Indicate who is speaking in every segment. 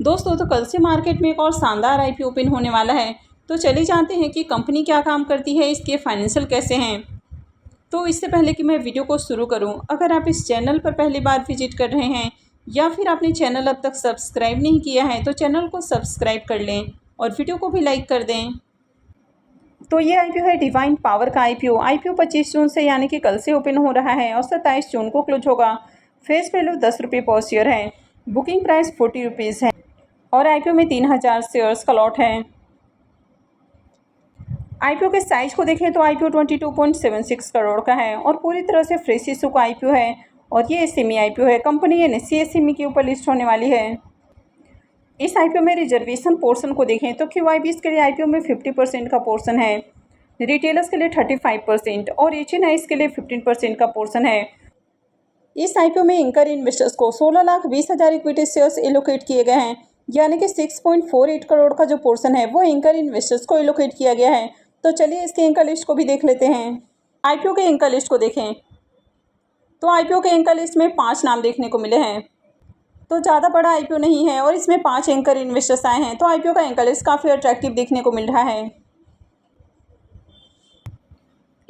Speaker 1: दोस्तों तो कल से मार्केट में एक और शानदार आईपीओ ओपन होने वाला है। तो चलिए जानते हैं कि कंपनी क्या काम करती है, इसके फाइनेंशियल कैसे हैं। तो इससे पहले कि मैं वीडियो को शुरू करूं, अगर आप इस चैनल पर पहली बार विजिट कर रहे हैं या फिर आपने चैनल अब तक सब्सक्राइब नहीं किया है तो चैनल को सब्सक्राइब कर लें और वीडियो को भी लाइक कर दें। तो ये आईपीओ है डिवाइन पावर का आईपीओ 25 जून से यानी कि कल से ओपन हो रहा है और 27 जून को क्लोज होगा। फेस वैल्यू 10 रुपये पर शेयर है। बुकिंग प्राइस 40 रुपीज़ है और आईपीओ में 3000 शेयर्स का लॉट है। आईपीओ के साइज को देखें तो आईपीओ 22.76 करोड़ का है और पूरी तरह से फ्रेश इशू का आईपीओ है और ये एसएमई आईपीओ है। कंपनी एनएसई एसएमई के ऊपर लिस्ट होने वाली है। इस आईपीओ में रिजर्वेशन पोर्शन को देखें तो क्यूआईबीज के लिए आईपीओ में 50% का पोर्शन है, रिटेलर्स के लिए 35% और एचएनआईज के लिए 15% का पोर्शन है। इस आईपीओ में एंकर इन्वेस्टर्स को 16,20,000 इक्विटी शेयर्स एलोकेट किए गए हैं, यानी कि 6.48 करोड़ का जो पोर्शन है वो एंकर इन्वेस्टर्स को एलोकेट किया गया है। तो चलिए इसके एंकर लिस्ट को भी देख लेते हैं। आईपीओ के एंकर लिस्ट को देखें तो आईपीओ के एंकर लिस्ट में 5 नाम देखने को मिले हैं। तो ज़्यादा बड़ा आईपीओ नहीं है और इसमें 5 एंकर इन्वेस्टर्स आए हैं। तो आईपीओ का एंकर लिस्ट काफ़ी अट्रैक्टिव देखने को मिल रहा है।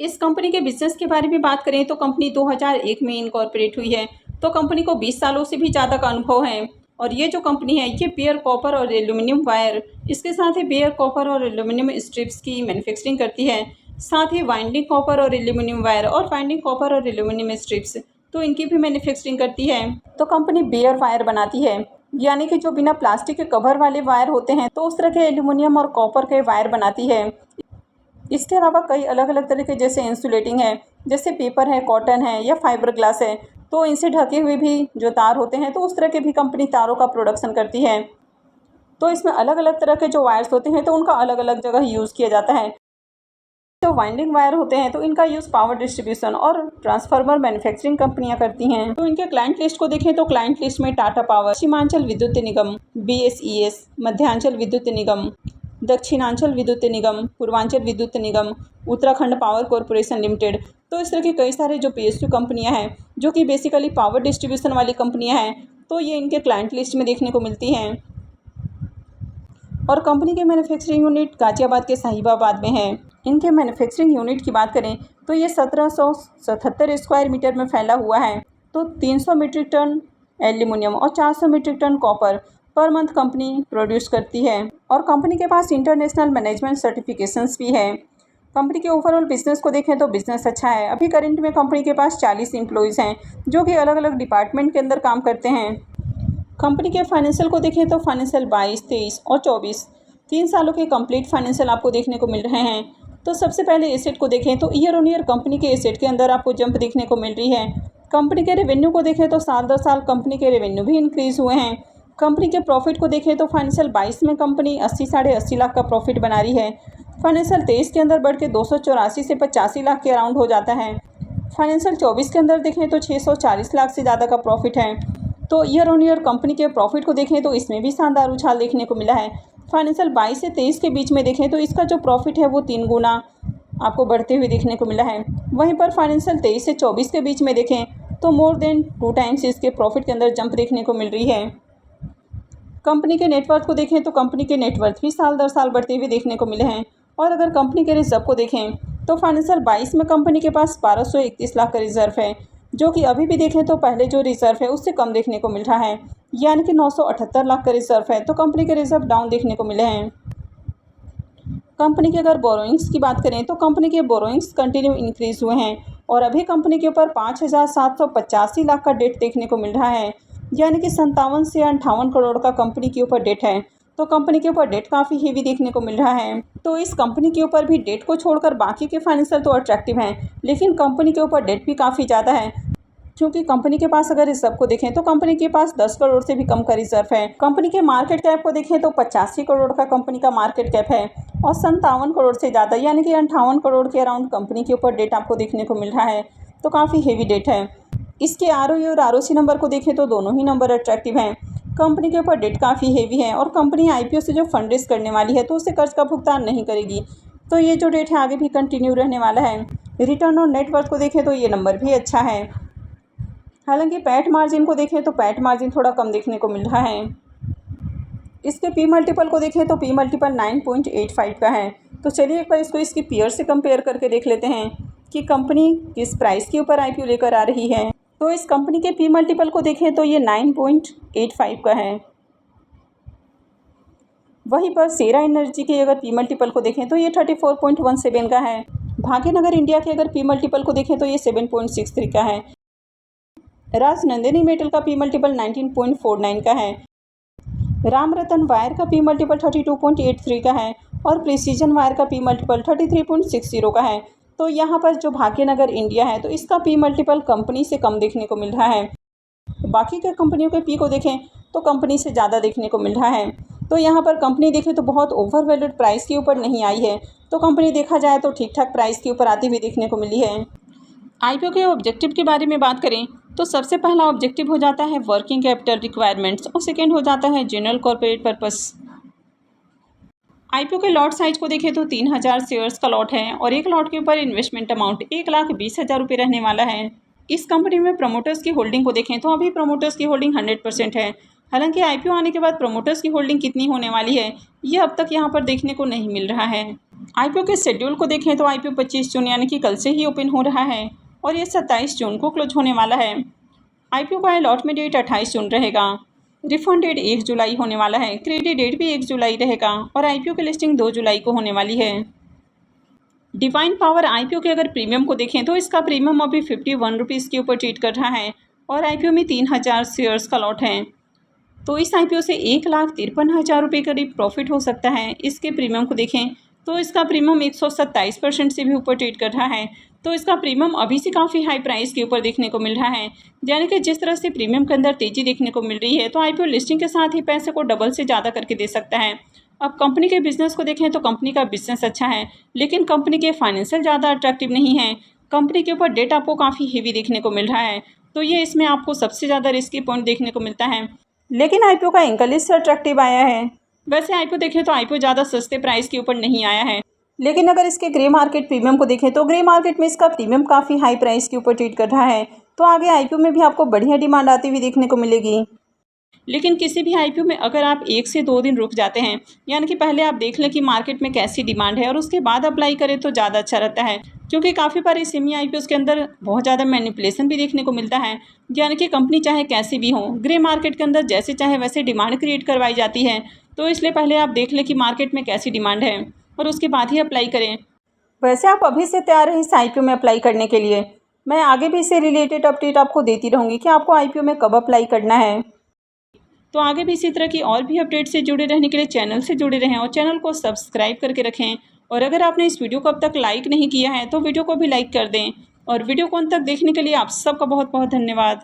Speaker 1: इस कंपनी के बिजनेस के बारे में बात करें तो कंपनी 2001 में इनकॉर्पोरेट हुई है। तो कंपनी को 20 सालों से भी ज़्यादा का अनुभव है और ये जो कंपनी है ये बेयर कॉपर और एल्यूमिनियम वायर, इसके साथ ही बेयर कॉपर और एल्यूमिनियम स्ट्रिप्स की मैन्युफैक्चरिंग करती है। साथ ही वाइंडिंग कॉपर और एल्यूमिनियम वायर और वाइंडिंग कॉपर और एल्यूमिनियम स्ट्रिप्स तो इनकी भी मैन्युफैक्चरिंग करती है। तो कंपनी बेयर वायर बनाती है, यानी कि जो बिना प्लास्टिक के कवर वाले वायर होते हैं तो उस तरह के एल्यूमिनियम और कॉपर के वायर बनाती है। इसके अलावा कई अलग अलग तरह के जैसे इंसुलेटिंग है, जैसे पेपर है, कॉटन है या फाइबर ग्लास है, तो इनसे ढके हुए भी जो तार होते हैं तो उस तरह के भी कंपनी तारों का प्रोडक्शन करती है। तो इसमें अलग अलग तरह के जो वायर्स होते हैं तो उनका अलग अलग जगह यूज़ किया जाता है। जो वाइंडिंग वायर होते हैं तो इनका यूज़ पावर डिस्ट्रीब्यूशन और ट्रांसफार्मर मैन्युफैक्चरिंग कंपनियां करती हैं। तो इनके क्लाइंट लिस्ट को देखें तो क्लाइंट लिस्ट में टाटा पावर, सीमांचल विद्युत निगम, बीएसईएस, मध्यांचल विद्युत निगम, दक्षिणांचल विद्युत निगम, पूर्वांचल विद्युत निगम, उत्तराखंड पावर कॉरपोरेशन लिमिटेड, तो इस तरह की कई सारे जो पीएसयू कंपनियां हैं जो कि बेसिकली पावर डिस्ट्रीब्यूशन वाली कंपनियां हैं तो ये इनके क्लाइंट लिस्ट में देखने को मिलती हैं। और कंपनी के मैन्युफैक्चरिंग यूनिट गाजियाबाद के साहिबाबाद में है। इनके मैन्युफैक्चरिंग यूनिट की बात करें तो ये 1777 स्क्वायर मीटर में फैला हुआ है। तो 300 मीट्रिक टन एल्यूमिनियम और 400 metric ton copper per month company produce करती है और कंपनी के पास इंटरनेशनल मैनेजमेंट सर्टिफिकेशंस भी है। कंपनी के ओवरऑल बिजनेस को देखें तो बिजनेस अच्छा है। अभी करंट में कंपनी के पास 40 एम्प्लॉयज़ हैं जो कि अलग अलग डिपार्टमेंट के अंदर काम करते हैं। कंपनी के फाइनेंशियल को देखें तो फाइनेंशियल 22, 23 और 24 3 सालों के कंप्लीट फाइनेंशियल आपको देखने को मिल रहे हैं। तो सबसे पहले एसेट को देखें तो ईयर ऑन ईयर कंपनी के एसेट के अंदर आपको जंप देखने को मिल रही है। कंपनी के रेवेन्यू को देखें तो साल दर साल कंपनी के रेवेन्यू भी इंक्रीज़ हुए हैं। कंपनी के प्रॉफिट को देखें तो फाइनेंशियल 22 में कंपनी 80-80 लाख का प्रॉफिट बना रही है। फाइनेंशियल 23 के अंदर बढ़ के 284 से 85 लाख के अराउंड हो जाता है। फाइनेंशियल 24 के अंदर देखें तो 640 लाख से ज़्यादा का प्रॉफिट है। तो ईयर ऑन ईयर कंपनी के प्रॉफिट को देखें तो इसमें भी शानदार उछाल देखने को मिला है। फाइनेंशियल 22 से 23 के बीच में देखें तो इसका जो प्रॉफिट है वो 3 गुना आपको बढ़ते हुए देखने को मिला है। वहीं पर फाइनेंशियल 23 से 24 के बीच में देखें तो मोर देन 2 टाइम्स इसके प्रॉफिट के अंदर जंप देखने को मिल रही है। कंपनी के नेटवर्थ को देखें तो कंपनी के नेटवर्थ भी साल दर साल बढ़ते हुए देखने को मिले हैं। और अगर कंपनी के रिजर्व को देखें तो फाइनेंशियल 22 में कंपनी के पास 1231 लाख का रिजर्व है, जो कि अभी भी देखें तो पहले जो रिजर्व है उससे कम देखने को मिल रहा है, यानी कि 978 लाख का रिजर्व है। तो कंपनी के रिजर्व डाउन देखने को मिले हैं। कंपनी के अगर बोरोइंग्स की बात करें तो कंपनी के बोरोइंग्स कंटिन्यू इंक्रीज हुए हैं और अभी कंपनी के ऊपर 5,785 लाख का डेट देखने को मिल रहा है, यानी कि 57 से 58 करोड़ का कंपनी के ऊपर डेट है। तो कंपनी के ऊपर डेट काफ़ी हेवी देखने को मिल रहा है। तो इस कंपनी के ऊपर भी डेट को छोड़कर बाकी के फाइनेंशियल तो अट्रैक्टिव हैं, लेकिन कंपनी के ऊपर डेट भी काफ़ी ज़्यादा है, क्योंकि कंपनी के पास अगर रिजर्व को देखें तो कंपनी के पास 10 करोड़ से भी कम का रिजर्व है। कंपनी के मार्केट कैप को देखें तो 85 करोड़ का कंपनी का मार्केट कैप है और 57 करोड़ से ज़्यादा यानी कि 58 करोड़ के अराउंड कंपनी के ऊपर डेट आपको देखने को मिल रहा है। तो काफ़ी हेवी डेट है। इसके आरओई और आरओसी नंबर को देखें तो दोनों ही नंबर अट्रैक्टिव हैं। कंपनी के ऊपर डेट काफ़ी हेवी है और कंपनी आईपीओ से जो फंड रेज करने वाली है तो उसे कर्ज का भुगतान नहीं करेगी। तो ये जो डेट है आगे भी कंटिन्यू रहने वाला है। रिटर्न ऑन नेटवर्थ को देखें तो ये नंबर भी अच्छा है। हालांकि पैट मार्जिन को देखें तो पैट मार्जिन थोड़ा कम देखने को मिल रहा है। इसके पी मल्टीपल को देखें तो पी मल्टीपल 9.85 का है। तो चलिए एक बार इसको इसकी पीयर से कंपेयर करके देख लेते हैं कि कंपनी किस प्राइस के ऊपर आईपीओ लेकर आ रही है। तो इस कंपनी के पी मल्टीपल को देखें तो ये 9.85 का है। वहीं पर सेरा एनर्जी के अगर पी मल्टीपल को देखें तो ये 34.17 का है। भाग्यनगर इंडिया के अगर पी मल्टीपल को देखें तो ये 7.63 का है। राजनंदिनी मेटल का पी मल्टीपल 19.49 का है। राम रतन वायर का पी मल्टीपल 32.83 का है और प्रिसीजन वायर का पी मल्टीपल 33.60 का है। तो यहाँ पर जो भाग्यनगर इंडिया है तो इसका पी मल्टीपल कंपनी से कम देखने को मिल रहा है। बाकी के कंपनियों के पी को देखें तो कंपनी से ज़्यादा देखने को मिल रहा है। तो यहाँ पर कंपनी देखें तो बहुत ओवरवैल्यूड प्राइस के ऊपर नहीं आई है। तो कंपनी देखा जाए तो ठीक ठाक प्राइस के ऊपर आती हुई देखने को मिली है। आईपीओ के ऑब्जेक्टिव के बारे में बात करें तो सबसे पहला ऑब्जेक्टिव हो जाता है वर्किंग कैपिटल रिक्वायरमेंट्स और सेकेंड हो जाता है जनरल कॉर्पोरेट पर्पस। आईपीओ के लॉट साइज को देखें तो 3000 शेयर्स का लॉट है और एक लॉट के ऊपर इन्वेस्टमेंट अमाउंट 1,20,000 रुपये रहने वाला है। इस कंपनी में प्रमोटर्स की होल्डिंग को देखें तो अभी प्रमोटर्स की होल्डिंग 100% है। हालांकि आईपीओ आने के बाद प्रमोटर्स की होल्डिंग कितनी होने वाली है ये अब तक यहाँ पर देखने को नहीं मिल रहा है। आईपीओ के शेड्यूल को देखें तो आईपीओ 25 जून यानी कि कल से ही ओपन हो रहा है और ये 27 जून को क्लोज होने वाला है। आईपीओ का अलॉटमेंट डेट 28 जून रहेगा। रिफंड डेट 1 जुलाई होने वाला है। क्रेडिट डेट भी 1 जुलाई रहेगा और आईपीओ की लिस्टिंग 2 जुलाई को होने वाली है। डिवाइन पावर आईपीओ के अगर प्रीमियम को देखें तो इसका प्रीमियम अभी 51 रुपीज़ के ऊपर ट्रेड कर रहा है और आईपीओ में 3000 शेयर्स का लॉट है। तो इस आईपीओ से 1,53,000 रुपये करीब प्रॉफिट हो सकता है। इसके प्रीमियम को देखें तो इसका प्रीमियम 127% से भी ऊपर ट्रेड कर रहा है। तो इसका प्रीमियम अभी से काफ़ी हाई प्राइस के ऊपर देखने को मिल रहा है। यानी कि जिस तरह से प्रीमियम के अंदर तेज़ी देखने को मिल रही है तो आईपीओ लिस्टिंग के साथ ही पैसे को डबल से ज़्यादा करके दे सकता है। अब कंपनी के बिजनेस को देखें तो कंपनी का बिजनेस अच्छा है लेकिन कंपनी के फाइनेंशियल ज़्यादा अट्रैक्टिव नहीं है। कंपनी के ऊपर डेट आपको काफ़ी हेवी देखने को मिल रहा है। तो ये इसमें आपको सबसे ज़्यादा रिस्की पॉइंट देखने को मिलता है। लेकिन आईपीओ का एंकल इससे अट्रैक्टिव आया है। वैसे आईपीओ देखें तो आईपीओ ज़्यादा सस्ते प्राइस के ऊपर नहीं आया है। लेकिन अगर इसके ग्रे मार्केट प्रीमियम को देखें तो ग्रे मार्केट में इसका प्रीमियम काफ़ी हाई प्राइस के ऊपर ट्रेड कर रहा है। तो आगे आईपीओ में भी आपको बढ़िया डिमांड आती हुई देखने को मिलेगी। लेकिन किसी भी आईपीओ में अगर आप 1 से 2 दिन रुक जाते हैं यानी कि पहले आप देख लें कि मार्केट में कैसी डिमांड है और उसके बाद अप्लाई करें तो ज़्यादा अच्छा रहता है। क्योंकि काफ़ी बार इस सेमी आईपीओ के अंदर बहुत ज़्यादा मैनिपुलेशन भी देखने को मिलता है। यानी कि कंपनी चाहे कैसी भी हो ग्रे मार्केट के अंदर जैसे चाहे वैसे डिमांड क्रिएट करवाई जाती है। तो इसलिए पहले आप देख लें कि मार्केट में कैसी डिमांड है और उसके बाद ही अप्लाई करें। वैसे आप अभी से तैयार हैं इस आईपीओ में अप्लाई करने के लिए। मैं आगे भी इससे रिलेटेड अपडेट आपको देती रहूँगी कि आपको आईपीओ में कब अप्लाई करना है। तो आगे भी इसी तरह की और भी अपडेट से जुड़े रहने के लिए चैनल से जुड़े रहें और चैनल को सब्सक्राइब करके रखें। और अगर आपने इस वीडियो को अब तक लाइक नहीं किया है तो वीडियो को भी लाइक कर दें। और वीडियो को अंत तक देखने के लिए आप सबका बहुत बहुत धन्यवाद।